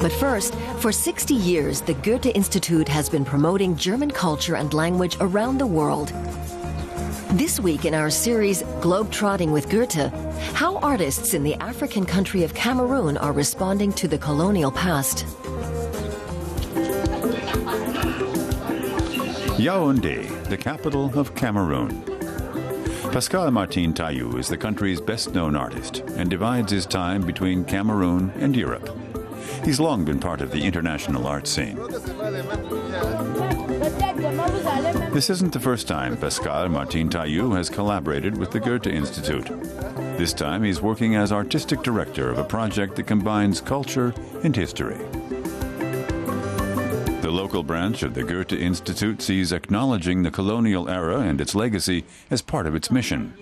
But first, for 60 years, the Goethe Institute has been promoting German culture and language around the world. This week in our series, Globetrotting with Goethe, how artists in the African country of Cameroon are responding to the colonial past. Yaoundé, the capital of Cameroon. Pascale Marthine Tayou is the country's best-known artist and divides his time between Cameroon and Europe. He's long been part of the international art scene. This isn't the first time Pascale Marthine Tayou has collaborated with the Goethe Institute. This time he's working as artistic director of a project that combines culture and history. The local branch of the Goethe Institute sees acknowledging the colonial era and its legacy as part of its mission.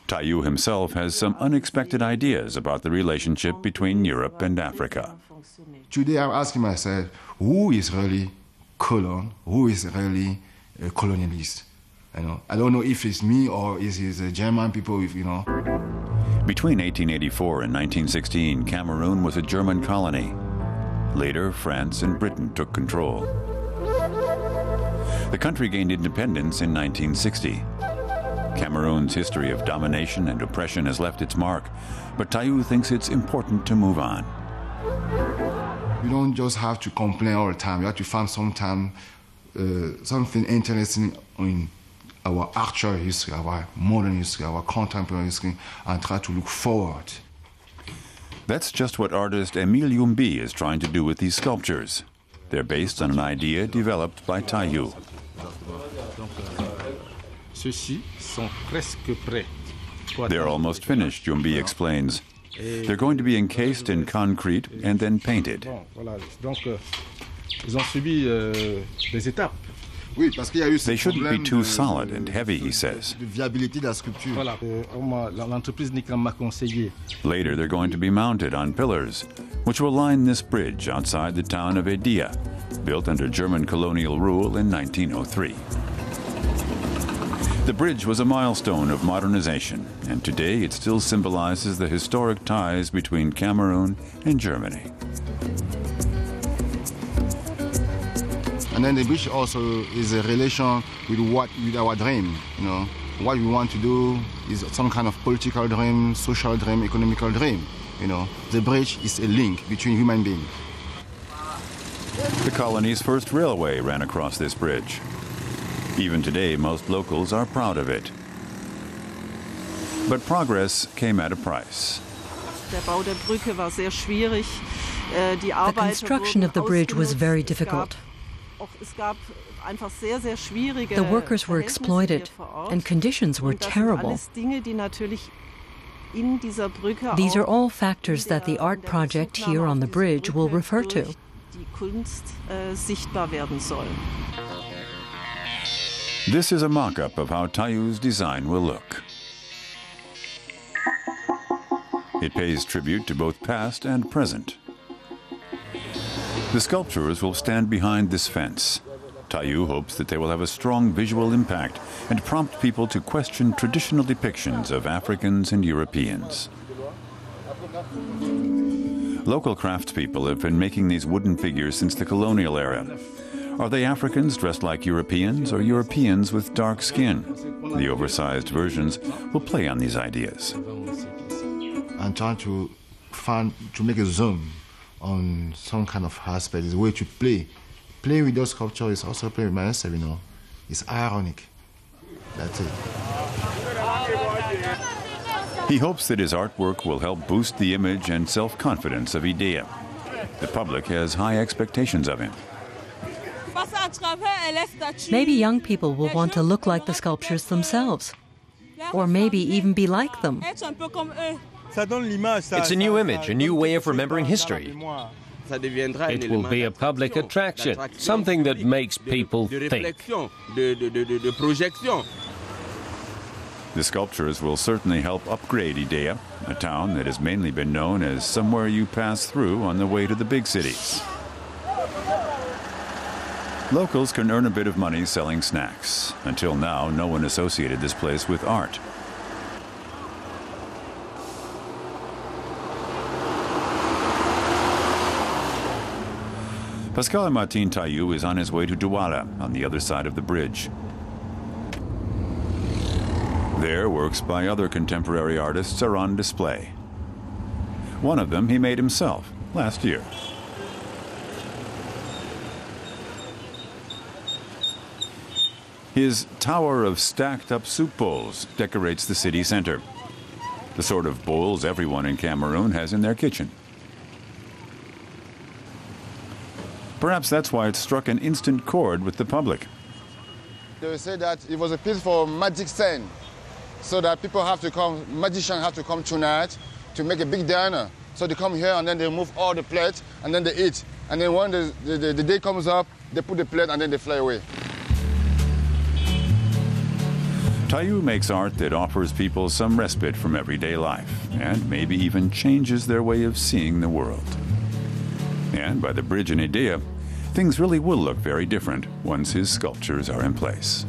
Tayou himself has some unexpected ideas about the relationship between Europe and Africa. Today I'm asking myself, who is really colon? Who is really a colonialist? I don't know if it's me or is it the German people, Between 1884 and 1916, Cameroon was a German colony. Later, France and Britain took control. The country gained independence in 1960. Cameroon's history of domination and oppression has left its mark, but Tayou thinks it's important to move on. You don't just have to complain all the time. You have to find something interesting in our actual history, our modern history, our contemporary history, and try to look forward. That's just what artist Émile Youmbi is trying to do with these sculptures. They're based on an idea developed by Tayou. They're almost finished, Youmbi explains. They're going to be encased in concrete and then painted. They shouldn't be too solid and heavy, he says. Later, they're going to be mounted on pillars, which will line this bridge outside the town of Yaoundé, built under German colonial rule in 1903. The bridge was a milestone of modernization, and today it still symbolizes the historic ties between Cameroon and Germany. And then the bridge also is a relation with our dream. What we want to do is some kind of political dream, social dream, economical dream. The bridge is a link between human beings. The colony's first railway ran across this bridge. Even today, most locals are proud of it. But progress came at a price. The construction of the bridge was very difficult. The workers were exploited, and conditions were terrible. These are all factors that the art project here on the bridge will refer to. This is a mock-up of how Tayou's design will look. It pays tribute to both past and present. The sculptures will stand behind this fence. Tayou hopes that they will have a strong visual impact and prompt people to question traditional depictions of Africans and Europeans. Local craftspeople have been making these wooden figures since the colonial era. Are they Africans dressed like Europeans or Europeans with dark skin? The oversized versions will play on these ideas. I'm trying to make a zoom on some kind of aspect. It's a way to play. Play with those sculptures is also play with myself, It's ironic. That's it. He hopes that his artwork will help boost the image and self-confidence of Yaoundé. The public has high expectations of him. Maybe young people will want to look like the sculptures themselves, or maybe even be like them. It's a new image, a new way of remembering history. It will be a public attraction, something that makes people think. The sculptures will certainly help upgrade Yaoundé, a town that has mainly been known as somewhere you pass through on the way to the big cities. Locals can earn a bit of money selling snacks. Until now, no one associated this place with art. Pascale Marthine Tayou is on his way to Douala, on the other side of the bridge. There, works by other contemporary artists are on display. One of them he made himself last year. His tower of stacked-up soup bowls decorates the city center, the sort of bowls everyone in Cameroon has in their kitchen. Perhaps that's why it struck an instant chord with the public. They say that it was a piece for magic scene, so that people have to come, magicians have to come tonight to make a big dinner. So they come here and then they move all the plates and then they eat. And then when the day comes up, they put the plate and then they fly away. Tayou makes art that offers people some respite from everyday life and maybe even changes their way of seeing the world. And by the bridge in Idea, things really will look very different once his sculptures are in place.